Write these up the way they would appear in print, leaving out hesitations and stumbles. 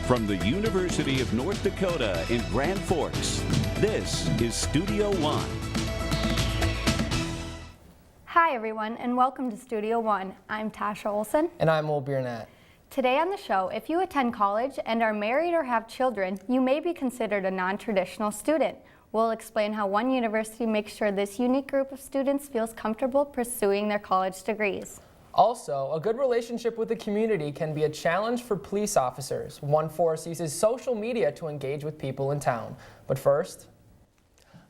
From the University of North Dakota in Grand Forks, this is Studio One. Hi everyone, and welcome to Studio One. I'm Tasha Olson. And I'm Will Biernat. Today on the show, if you attend college and are married or have children, you may be considered a non-traditional student. We'll explain how one university makes sure this unique group of students feels comfortable pursuing their college degrees. Also, a good relationship with the community can be a challenge for police officers. One force uses social media to engage with people in town. But first,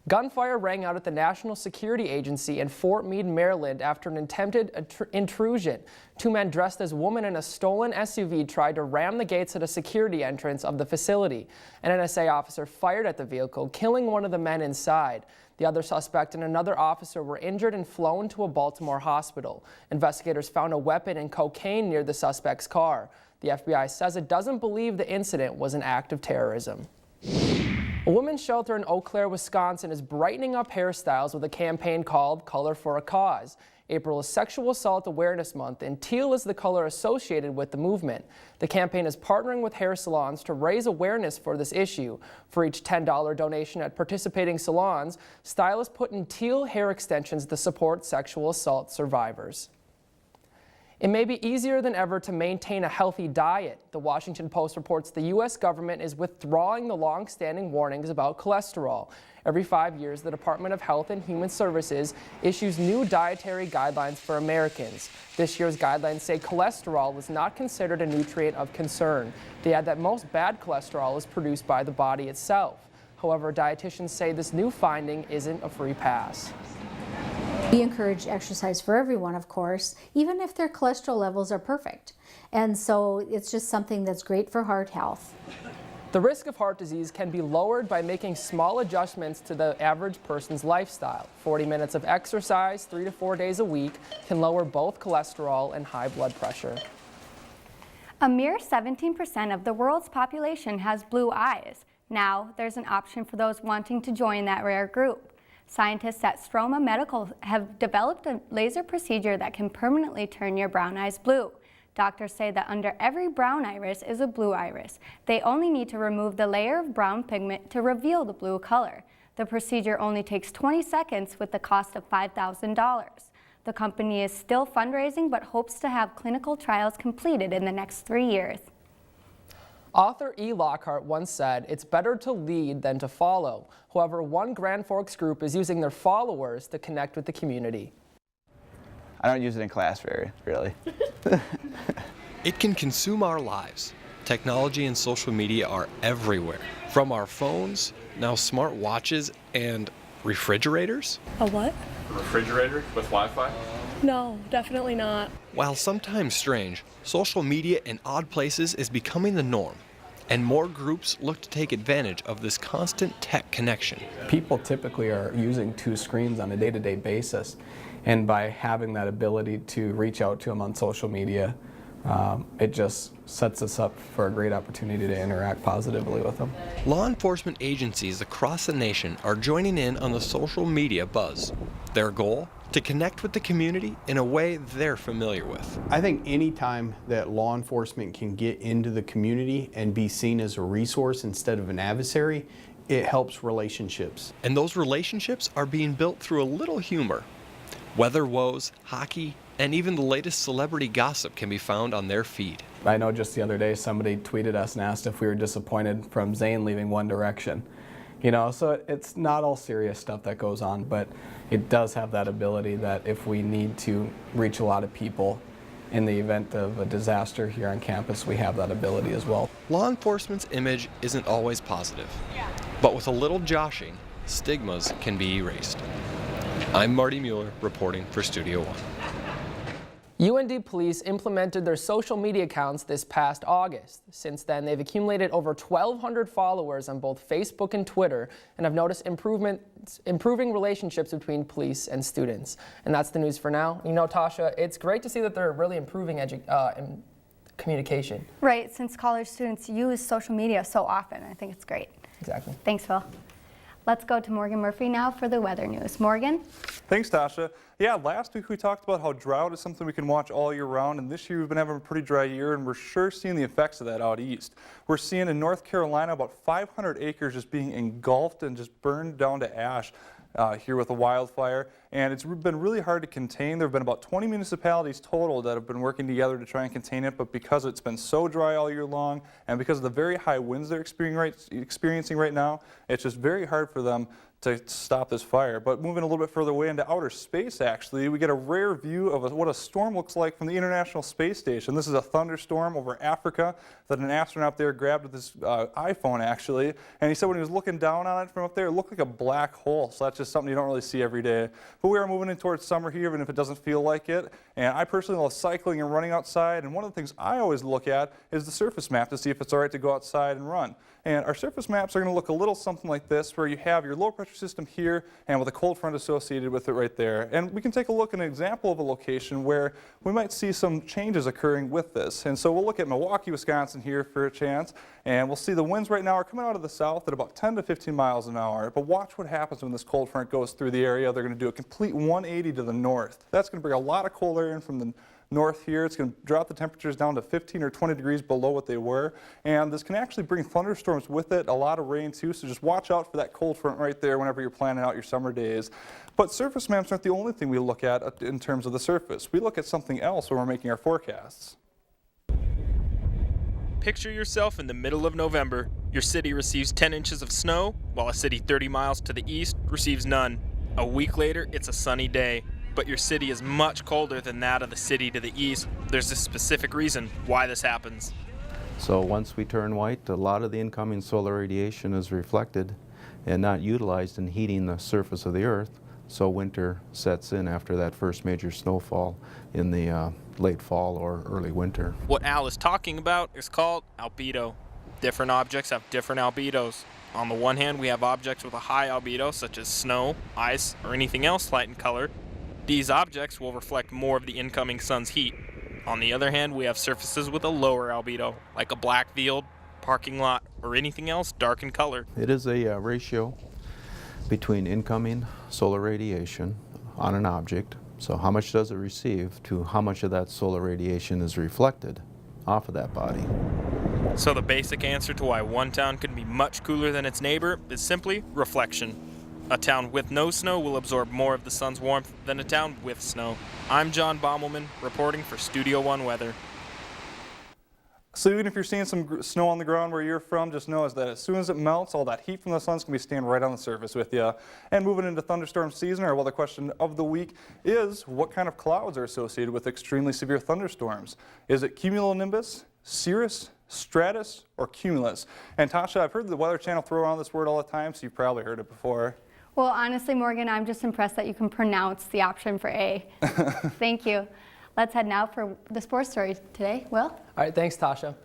gunfire rang out at the National Security Agency in Fort Meade, Maryland after an attempted intrusion. Two men dressed as women in a stolen SUV tried to ram the gates at a security entrance of the facility. An NSA officer fired at the vehicle, killing one of the men inside. The other suspect and another officer were injured and flown to a Baltimore hospital. Investigators found a weapon and cocaine near the suspect's car. The FBI says it doesn't believe the incident was an act of terrorism. A women's shelter in Eau Claire, Wisconsin is brightening up hairstyles with a campaign called Color for a Cause. April is Sexual Assault Awareness Month, and teal is the color associated with the movement. The campaign is partnering with hair salons to raise awareness for this issue. For each $10 donation at participating salons, stylists put in teal hair extensions to support sexual assault survivors. It may be easier than ever to maintain a healthy diet. The Washington Post reports the U.S. government is withdrawing the long-standing warnings about cholesterol. Every 5 years, the Department of Health and Human Services issues new dietary guidelines for Americans. This year's guidelines say cholesterol is not considered a nutrient of concern. They add that most bad cholesterol is produced by the body itself. However, dietitians say this new finding isn't a free pass. We encourage exercise for everyone, of course, even if their cholesterol levels are perfect. And so it's just something that's great for heart health. The risk of heart disease can be lowered by making small adjustments to the average person's lifestyle. 40 minutes of exercise 3 to 4 days a week can lower both cholesterol and high blood pressure. A mere 17% of the world's population has blue eyes. Now, there's an option for those wanting to join that rare group. Scientists at Stroma Medical have developed a laser procedure that can permanently turn your brown eyes blue. Doctors say that under every brown iris is a blue iris. They only need to remove the layer of brown pigment to reveal the blue color. The procedure only takes 20 seconds with the cost of $5,000. The company is still fundraising but hopes to have clinical trials completed in the next 3 years. Author E. Lockhart once said, "It's better to lead than to follow." However, one Grand Forks group is using their followers to connect with the community. I don't use it in class really. It can consume our lives. Technology and social media are everywhere. From our phones, now smart watches, and refrigerators. A what? A refrigerator with Wi-Fi? No, definitely not. While sometimes strange, social media in odd places is becoming the norm, and more groups look to take advantage of this constant tech connection. People typically are using two screens on a day-to-day basis, and by having that ability to reach out to them on social media, it just sets us up for a great opportunity to interact positively with them. Law enforcement agencies across the nation are joining in on the social media buzz. Their goal? To connect with the community in a way they're familiar with. I think any time that law enforcement can get into the community and be seen as a resource instead of an adversary, it helps relationships. And those relationships are being built through a little humor. Weather woes, hockey, and even the latest celebrity gossip can be found on their feed. I know just the other day somebody tweeted us and asked if we were disappointed from Zayn leaving One Direction. You know, so it's not all serious stuff that goes on, but it does have that ability that if we need to reach a lot of people in the event of a disaster here on campus, we have that ability as well. Law enforcement's image isn't always positive, but with a little joshing, stigmas can be erased. I'm Marty Mueller reporting for Studio One. UND Police implemented their social media accounts this past August. Since then, they've accumulated over 1,200 followers on both Facebook and Twitter and have noticed improving relationships between police and students. And that's the news for now. You know, Tasha, it's great to see that they're really improving in communication. Right, since college students use social media so often, I think it's great. Exactly. Thanks, Phil. Let's go to Morgan Murphy now for the weather news. Morgan? Thanks, Tasha. Yeah, last week we talked about how drought is something we can watch all year round, and this year we've been having a pretty dry year, and we're sure seeing the effects of that out east. We're seeing in North Carolina about 500 acres just being engulfed and just burned down to ash here with a wildfire, and it's been really hard to contain. There have been about 20 municipalities total that have been working together to try and contain it, but because it's been so dry all year long and because of the very high winds they're experiencing right now, it's just very hard for them to stop this fire. But moving a little bit further away into outer space, actually, we get a rare view of what a storm looks like from the International Space Station. This is a thunderstorm over Africa that an astronaut there grabbed with his iPhone, actually. And he said when he was looking down on it from up there, it looked like a black hole. So that's just something you don't really see every day. But we are moving in towards summer here, even if it doesn't feel like it. And I personally love cycling and running outside. And one of the things I always look at is the surface map to see if it's all right to go outside and run. And our surface maps are going to look a little something like this, where you have your low pressure system here and with a cold front associated with it right there. And we can take a look at an example of a location where we might see some changes occurring with this. And so we'll look at Milwaukee, Wisconsin here for a chance, and we'll see the winds right now are coming out of the south at about 10 to 15 miles an hour. But watch what happens when this cold front goes through the area. They're going to do a complete 180 to the north. That's going to bring a lot of cold air in from the north here. It's going to drop the temperatures down to 15 or 20 degrees below what they were, and this can actually bring thunderstorms with it, a lot of rain too, so just watch out for that cold front right there whenever you're planning out your summer days. But surface maps aren't the only thing we look at in terms of the surface. We look at something else when we're making our forecasts. Picture yourself in the middle of November. Your city receives 10 inches of snow, while a city 30 miles to the east receives none. A week later, it's a sunny day. But your city is much colder than that of the city to the east. There's a specific reason why this happens. So once we turn white, a lot of the incoming solar radiation is reflected and not utilized in heating the surface of the earth. So winter sets in after that first major snowfall in the late fall or early winter. What Al is talking about is called albedo. Different objects have different albedos. On the one hand, we have objects with a high albedo, such as snow, ice, or anything else light in color. These objects will reflect more of the incoming sun's heat. On the other hand, we have surfaces with a lower albedo, like a black field, parking lot, or anything else dark in color. It is a ratio between incoming solar radiation on an object, so how much does it receive, to how much of that solar radiation is reflected off of that body. So the basic answer to why one town can be much cooler than its neighbor is simply reflection. A town with no snow will absorb more of the sun's warmth than a town with snow. I'm John Bommelman, reporting for Studio One Weather. So even if you're seeing some snow on the ground where you're from, just know that as soon as it melts, all that heat from the sun's going to be staying right on the surface with you. And moving into thunderstorm season, our weather question of the week is, what kind of clouds are associated with extremely severe thunderstorms? Is it cumulonimbus, cirrus, stratus, or cumulus? And Tasha, I've heard the Weather Channel throw around this word all the time, so you've probably heard it before. Well, honestly, Morgan, I'm just impressed that you can pronounce the option for A. Thank you. Let's head now for the sports story today. Will? All right, thanks, Tasha.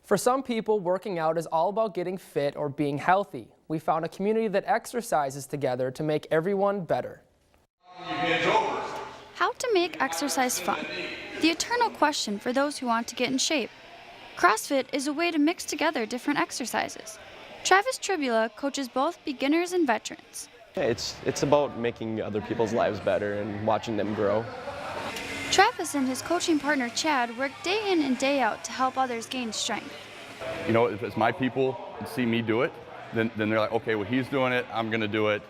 For some people, working out is all about getting fit or being healthy. We found a community that exercises together to make everyone better. How to make exercise fun? The eternal question for those who want to get in shape. CrossFit is a way to mix together different exercises. Travis Pribula coaches both beginners and veterans. It's about making other people's lives better and watching them grow. Travis and his coaching partner Chad work day in and day out to help others gain strength. You know, if it's my people see me do it, then they're like, okay, well, he's doing it, I'm going to do it.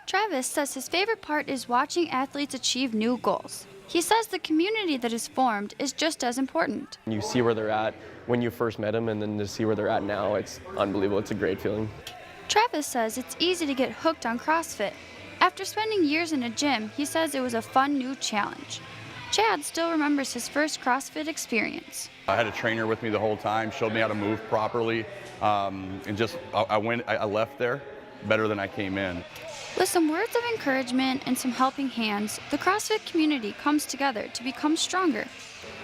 Travis says his favorite part is watching athletes achieve new goals. He says the community that is formed is just as important. You see where they're at when you first met them, and then to see where they're at now, it's unbelievable. It's a great feeling. Travis says it's easy to get hooked on CrossFit. After spending years in a gym, he says it was a fun new challenge. Chad still remembers his first CrossFit experience. I had a trainer with me the whole time, showed me how to move properly, and just I left there better than I came in. With some words of encouragement and some helping hands, the CrossFit community comes together to become stronger.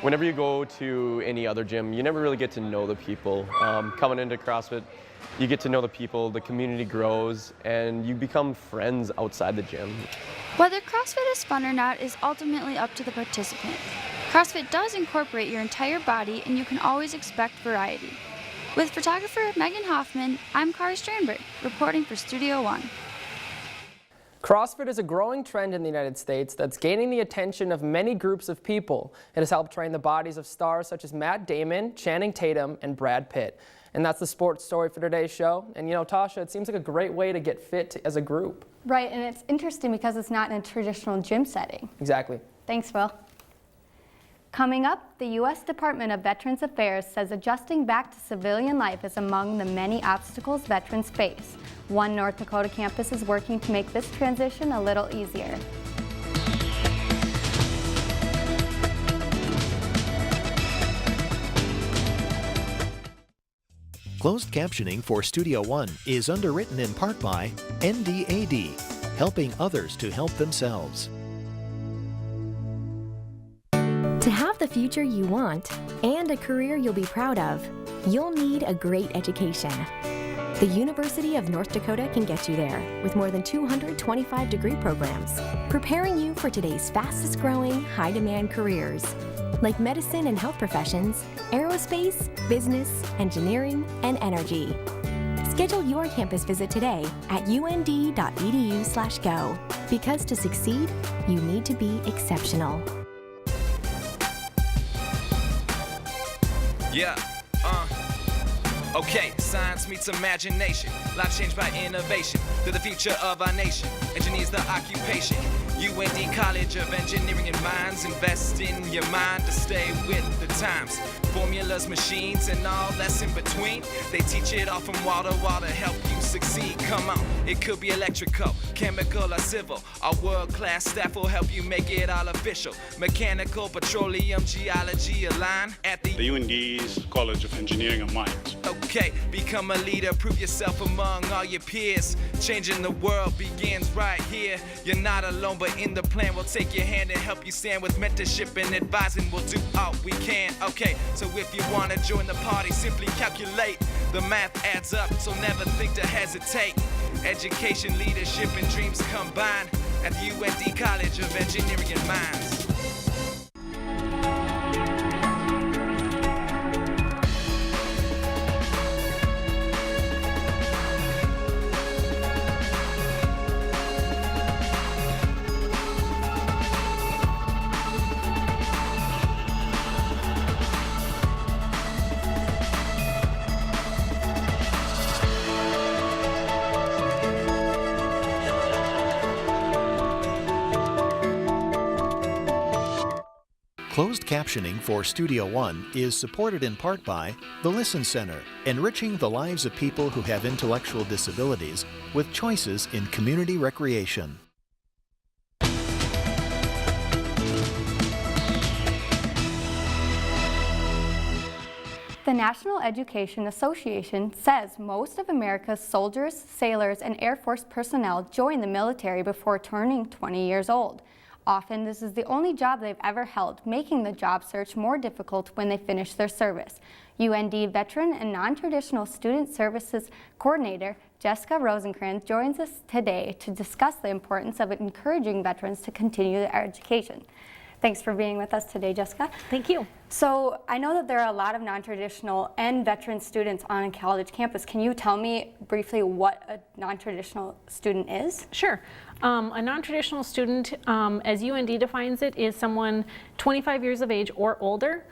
Whenever you go to any other gym, you never really get to know the people. Coming into CrossFit, you get to know the people, the community grows, and you become friends outside the gym. Whether CrossFit is fun or not is ultimately up to the participant. CrossFit does incorporate your entire body, and you can always expect variety. With photographer Megan Hoffman, I'm Kari Strandberg, reporting for Studio One. CrossFit is a growing trend in the United States that's gaining the attention of many groups of people. It has helped train the bodies of stars such as Matt Damon, Channing Tatum, and Brad Pitt. And that's the sports story for today's show. And you know, Tasha, it seems like a great way to get fit as a group. Right, and it's interesting because it's not in a traditional gym setting. Exactly. Thanks, Will. Coming up, the U.S. Department of Veterans Affairs says adjusting back to civilian life is among the many obstacles veterans face. One North Dakota campus is working to make this transition a little easier. Closed captioning for Studio One is underwritten in part by NDAD, helping others to help themselves. To have the future you want and a career you'll be proud of, you'll need a great education. The University of North Dakota can get you there with more than 225 degree programs, preparing you for today's fastest growing, high demand careers, like medicine and health professions, aerospace, business, engineering, and energy. Schedule your campus visit today at und.edu/go, because to succeed, you need to be exceptional. Yeah, okay, science meets imagination. Life changed by innovation. Through the future of our nation. Engineers the occupation. UND College of Engineering and Mines. Invest in your mind to stay with the times. Formulas, machines, and all that's in between. They teach it all from wall to wall to help you succeed. Come on, it could be electrical, chemical, or civil. Our world-class staff will help you make it all official. Mechanical, petroleum, geology align at the UND's College of Engineering and Mines. Okay, become a leader, prove yourself among all your peers. Changing the world begins right here. You're not alone, but in the plan, we'll take your hand and help you stand with mentorship and advising. We'll do all we can. Okay, so if you want to join the party, simply calculate. The math adds up, so never think to hesitate. Education, leadership, and dreams combine at the UND College of Engineering and Mines. Closed captioning for Studio One is supported in part by the Listen Center, enriching the lives of people who have intellectual disabilities with choices in community recreation. The National Education Association says most of America's soldiers, sailors, and Air Force personnel join the military before turning 20 years old. Often, this is the only job they've ever held, making the job search more difficult when they finish their service. UND Veteran and Non-Traditional Student Services Coordinator Jessica Rosenkrantz joins us today to discuss the importance of encouraging veterans to continue their education. Thanks for being with us today, Jessica. Thank you. So I know that there are a lot of non-traditional and veteran students on a college campus. Can you tell me briefly what a non-traditional student is? Sure. A non-traditional student, as UND defines it, is someone 25 years of age or older,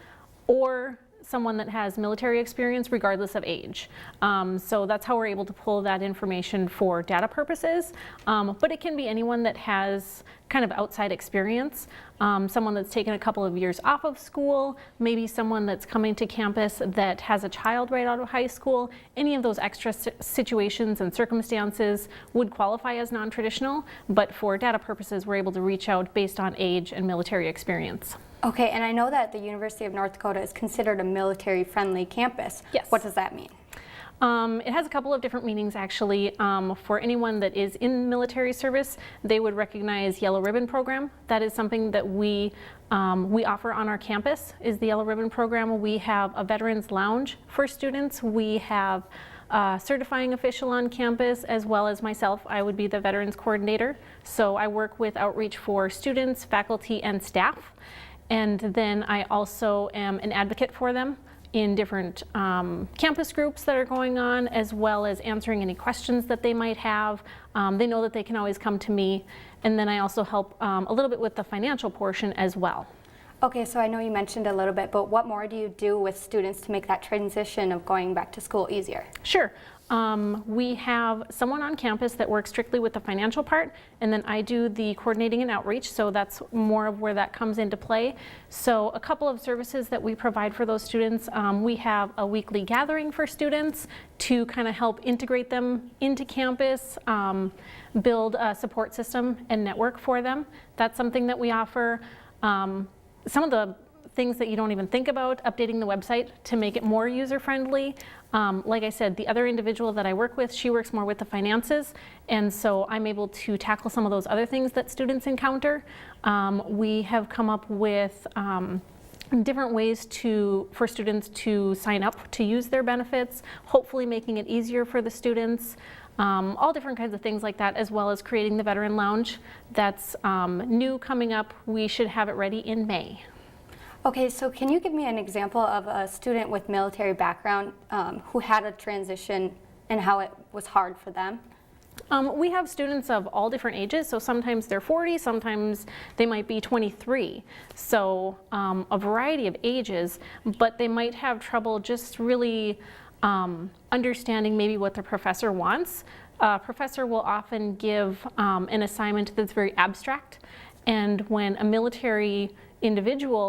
or someone that has military experience regardless of age. So that's how we're able to pull that information for data purposes. But it can be anyone that has kind of outside experience, someone that's taken a couple of years off of school, maybe someone that's coming to campus that has a child right out of high school. Any of those extra situations and circumstances would qualify as non-traditional, but for data purposes, we're able to reach out based on age and military experience. Okay, and I know that the University of North Dakota is considered a military-friendly campus. Yes. What does that mean? It has a couple of different meanings, actually. For anyone that is in military service, they would recognize Yellow Ribbon Program. That is something that we offer on our campus, is the Yellow Ribbon Program. We have a Veterans Lounge for students. We have a certifying official on campus, as well as myself. I would be the Veterans Coordinator. So I work with outreach for students, faculty, and staff. And then I also am an advocate for them in different campus groups that are going on, as well as answering any questions that they might have. They know that they can always come to me, and then I also help a little bit with the financial portion as well. Okay, so I know you mentioned a little bit, but what more do you do with students to make that transition of going back to school easier? Sure. We have someone on campus that works strictly with the financial part, and then I do the coordinating and outreach, so that's more of where that comes into play. So a couple of services that we provide for those students, we have a weekly gathering for students to kind of help integrate them into campus, build a support system and network for them. That's something that we offer. Some of the things that you don't even think about, updating the website to make it more user-friendly. Like I said, the other individual that I work with, she works more with the finances, and so I'm able to tackle some of those other things that students encounter. We have come up with different ways for students to sign up to use their benefits, hopefully making it easier for the students. All different kinds of things like that, as well as creating the Veteran Lounge. That's new, coming up. We should have it ready in May. Okay, so can you give me an example of a student with military background who had a transition and how it was hard for them? We have students of all different ages, so sometimes they're 40, sometimes they might be 23. So a variety of ages, but they might have trouble just really understanding maybe what the professor wants. A professor will often give an assignment that's very abstract, and when a military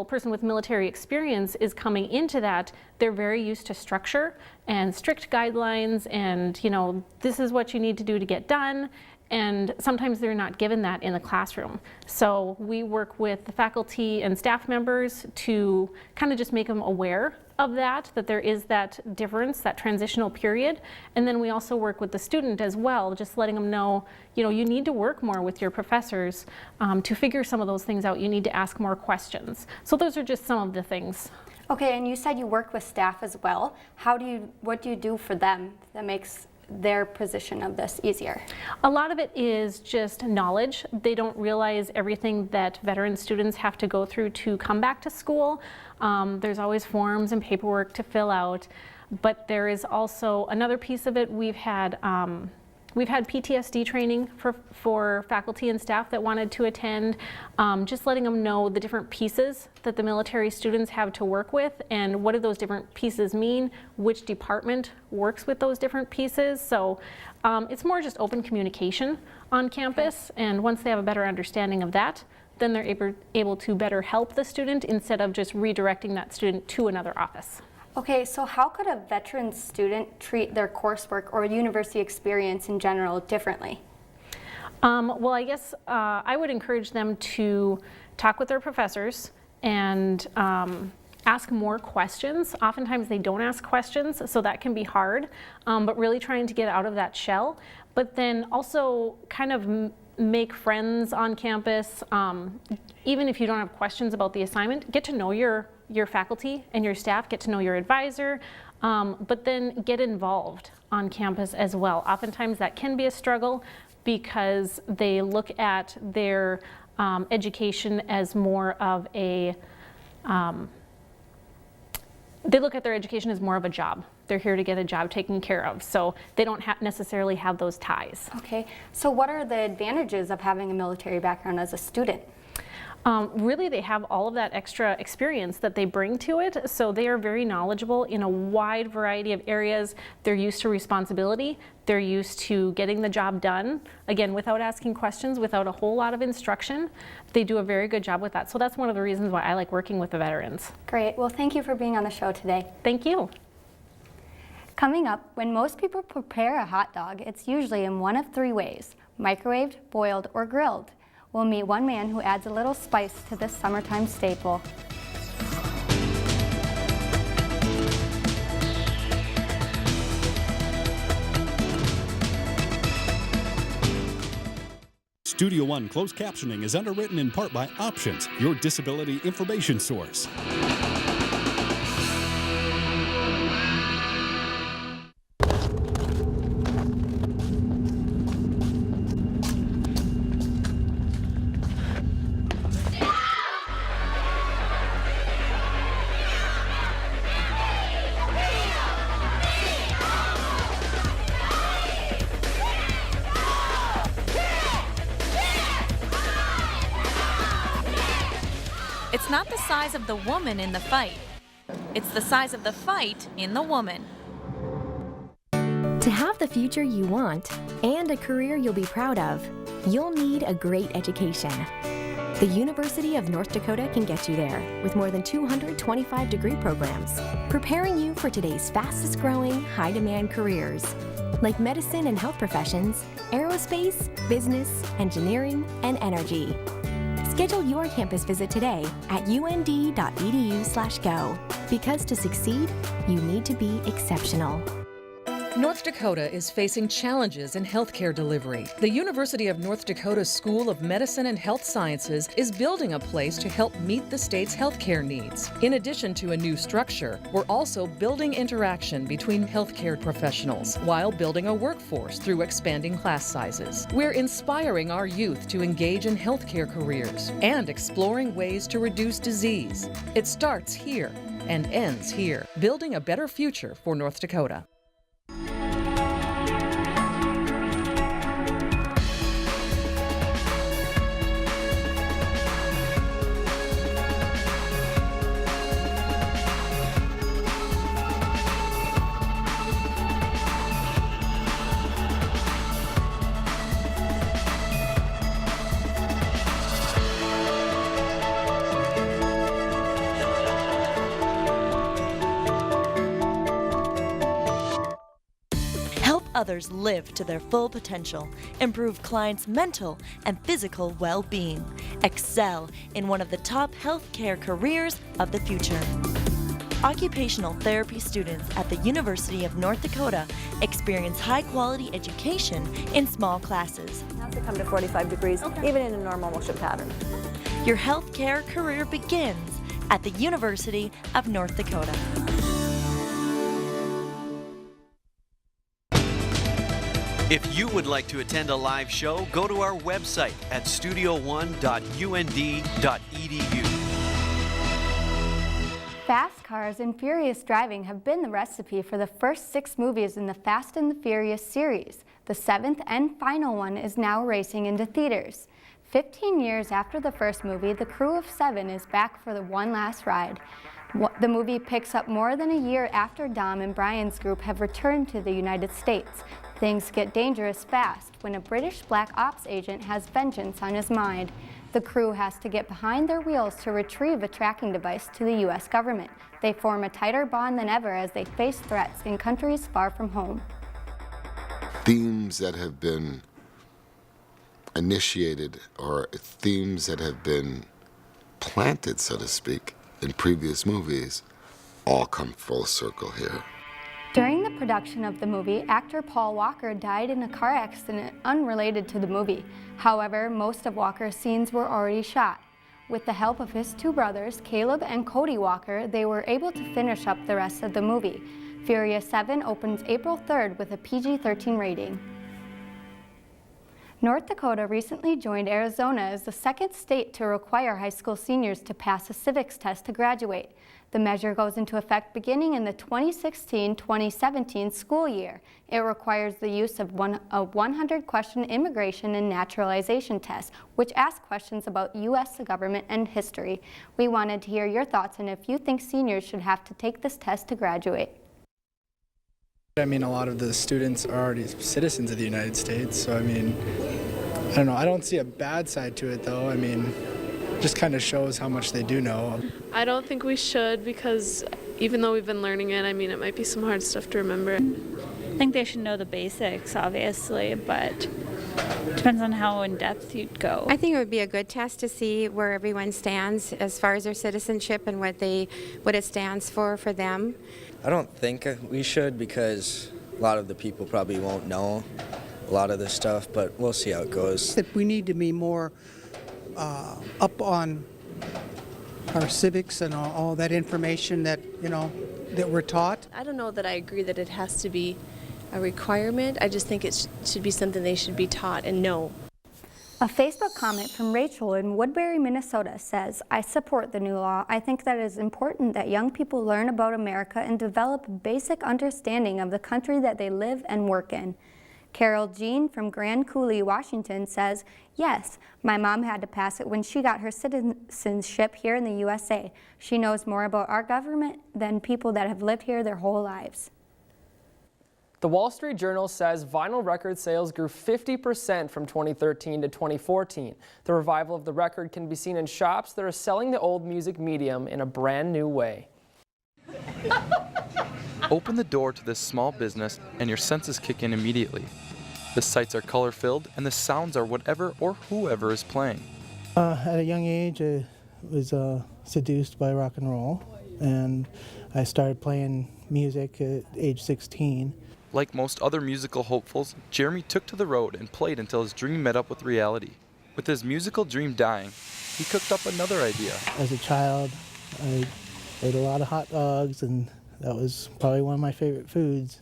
person with military experience is coming into that, they're very used to structure and strict guidelines and, this is what you need to do to get done. And sometimes they're not given that in the classroom. So we work with the faculty and staff members to kind of just make them aware of that there is that difference, that transitional period. And then we also work with the student as well, just letting them know, you need to work more with your professors to figure some of those things out. You need to ask more questions. So those are just some of the things. Okay, and you said you work with staff as well. What do you do for them that makes their position of this easier? A lot of it is just knowledge. They don't realize everything that veteran students have to go through to come back to school. There's always forms and paperwork to fill out, but there is also another piece of it. We've had PTSD training for faculty and staff that wanted to attend, just letting them know the different pieces that the military students have to work with and what do those different pieces mean, which department works with those different pieces. So it's more just open communication on campus, and once they have a better understanding of that, then they're able to better help the student instead of just redirecting that student to another office. Okay, so how could a veteran student treat their coursework or university experience in general differently? Well, I guess I would encourage them to talk with their professors and ask more questions. Oftentimes they don't ask questions, so that can be hard, but really trying to get out of that shell. But then also kind of make friends on campus. Even if you don't have questions about the assignment, get to know your faculty and your staff, get to know your advisor, but then get involved on campus as well. Oftentimes that can be a struggle because they look at their education as more of a job. They're here to get a job taken care of, so they don't necessarily have those ties. Okay, so what are the advantages of having a military background as a student? Really, they have all of that extra experience that they bring to it, so they are very knowledgeable in a wide variety of areas. They're used to responsibility. They're used to getting the job done, again, without asking questions, without a whole lot of instruction. They do a very good job with that, so that's one of the reasons why I like working with the veterans. Great. Well, thank you for being on the show today. Thank you. Coming up, when most people prepare a hot dog, it's usually in one of three ways: microwaved, boiled, or grilled. We'll meet one man who adds a little spice to this summertime staple. Studio One closed captioning is underwritten in part by Options, your disability information source. not the size of the woman in the fight. It's the size of the fight in the woman. To have the future you want and a career you'll be proud of, you'll need a great education. The University of North Dakota can get you there with more than 225 degree programs, preparing you for today's fastest growing, high-demand careers, like medicine and health professions, aerospace, business, engineering, and energy. Schedule your campus visit today at und.edu/go, because to succeed, you need to be exceptional. North Dakota is facing challenges in healthcare delivery. The University of North Dakota School of Medicine and Health Sciences is building a place to help meet the state's healthcare needs. In addition to a new structure, we're also building interaction between healthcare professionals while building a workforce through expanding class sizes. We're inspiring our youth to engage in healthcare careers and exploring ways to reduce disease. It starts here and ends here, building a better future for North Dakota. Others live to their full potential, improve clients' mental and physical well-being, excel in one of the top healthcare careers of the future. Occupational therapy students at the University of North Dakota experience high-quality education in small classes. Now to come to 45 degrees, even in a normal motion pattern. Your healthcare career begins at the University of North Dakota. If you would like to attend a live show, go to our website at studio1.und.edu. Fast cars and furious driving have been the recipe for the first 6 movies in the Fast and the Furious series. The 7th and final one is now racing into theaters. 15 years after the first movie, the crew of 7 is back for the one last ride. The movie picks up more than a year after Dom and Brian's group have returned to the United States. Things get dangerous fast when a British Black Ops agent has vengeance on his mind. The crew has to get behind their wheels to retrieve a tracking device to the U.S. government. They form a tighter bond than ever as they face threats in countries far from home. Themes that have been initiated or themes that have been planted, so to speak, in previous movies all come full circle here. During the production of the movie, actor Paul Walker died in a car accident unrelated to the movie. However, most of Walker's scenes were already shot. With the help of his 2 brothers, Caleb and Cody Walker, they were able to finish up the rest of the movie. Furious 7 opens April 3rd with a PG-13 rating. North Dakota recently joined Arizona as the 2nd state to require high school seniors to pass a civics test to graduate. The measure goes into effect beginning in the 2016-2017 school year. It requires the use of a 100-question immigration and naturalization test, which asks questions about U.S. government and history. We wanted to hear your thoughts on if you think seniors should have to take this test to graduate. I mean, a lot of the students are already citizens of the United States, so I mean, I don't know. I don't see a bad side to it, though. I mean, just kind of shows how much they do know. I don't think we should, because even though we've been learning it, I mean, it might be some hard stuff to remember. I think they should know the basics, obviously, but it depends on how in-depth you'd go. I think it would be a good test to see where everyone stands as far as their citizenship and what it stands for them. I don't think we should, because a lot of the people probably won't know a lot of this stuff, but we'll see how it goes. That we need to be more up on our civics and all that information that, that we're taught. I don't know that I agree that it has to be a requirement. I just think it should be something they should be taught and know. A Facebook comment from Rachel in Woodbury, Minnesota says, "I support the new law. I think that it is important that young people learn about America and develop a basic understanding of the country that they live and work in." Carol Jean from Grand Coulee, Washington says, yes, my mom had to pass it when she got her citizenship here in the USA. She knows more about our government than people that have lived here their whole lives. The Wall Street Journal says vinyl record sales grew 50% from 2013 to 2014. The revival of the record can be seen in shops that are selling the old music medium in a brand new way. Open the door to this small business and your senses kick in immediately. The sights are color-filled and the sounds are whatever or whoever is playing. At a young age, I was seduced by rock and roll, and I started playing music at age 16. Like most other musical hopefuls, Jeremy took to the road and played until his dream met up with reality. With his musical dream dying, he cooked up another idea. As a child, I ate a lot of hot dogs, and that was probably one of my favorite foods.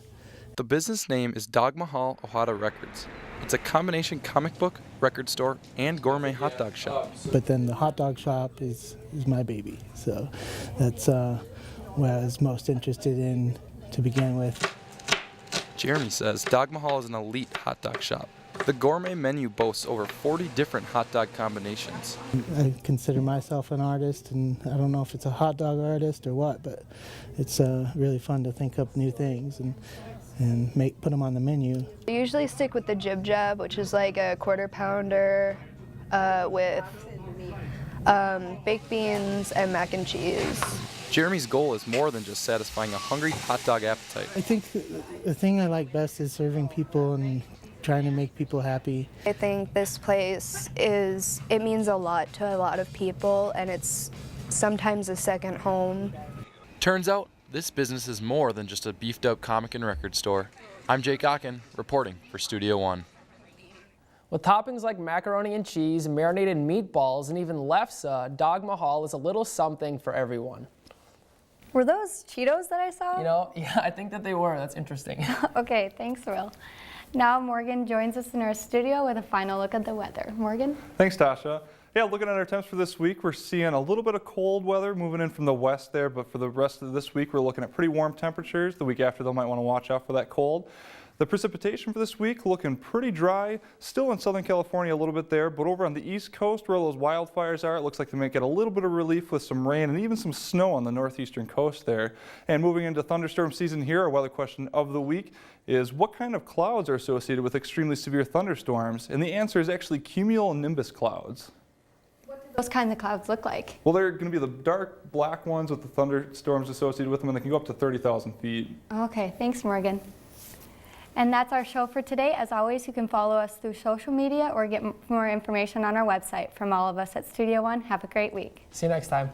The business name is Dog Mahal Ohada Records. It's a combination comic book, record store, and gourmet hot dog shop. But then the hot dog shop is my baby, so that's what I was most interested in to begin with. Jeremy says Dog Mahal is an elite hot dog shop. The gourmet menu boasts over 40 different hot dog combinations. I consider myself an artist, and I don't know if it's a hot dog artist or what, but it's really fun to think up new things and put them on the menu. I usually stick with the jib jab, which is like a quarter pounder with baked beans and mac and cheese. Jeremy's goal is more than just satisfying a hungry hot dog appetite. I think the thing I like best is serving people and trying to make people happy. I think this place it means a lot to a lot of people, and it's sometimes a second home. Turns out, this business is more than just a beefed up comic and record store. I'm Jake Ocken, reporting for Studio One. With toppings like macaroni and cheese, marinated meatballs, and even lefse, Dog Mahal is a little something for everyone. Were those Cheetos that I saw? You know, yeah, I think that they were. That's interesting. Okay, thanks, Will. Now Morgan joins us in our studio with a final look at the weather. Morgan? Thanks, Tasha. Yeah, looking at our temps for this week, we're seeing a little bit of cold weather moving in from the west there, but for the rest of this week, we're looking at pretty warm temperatures. The week after, they might want to watch out for that cold. The precipitation for this week looking pretty dry, still in Southern California a little bit there, but over on the East Coast where those wildfires are, it looks like they might get a little bit of relief with some rain and even some snow on the northeastern coast there. And moving into thunderstorm season here, our weather question of the week is what kind of clouds are associated with extremely severe thunderstorms? And the answer is actually cumulonimbus clouds. What do those kinds of clouds look like? Well, they're going to be the dark black ones with the thunderstorms associated with them, and they can go up to 30,000 feet. Okay, thanks, Morgan. And that's our show for today. As always, you can follow us through social media or get more information on our website. From all of us at Studio One, have a great week. See you next time.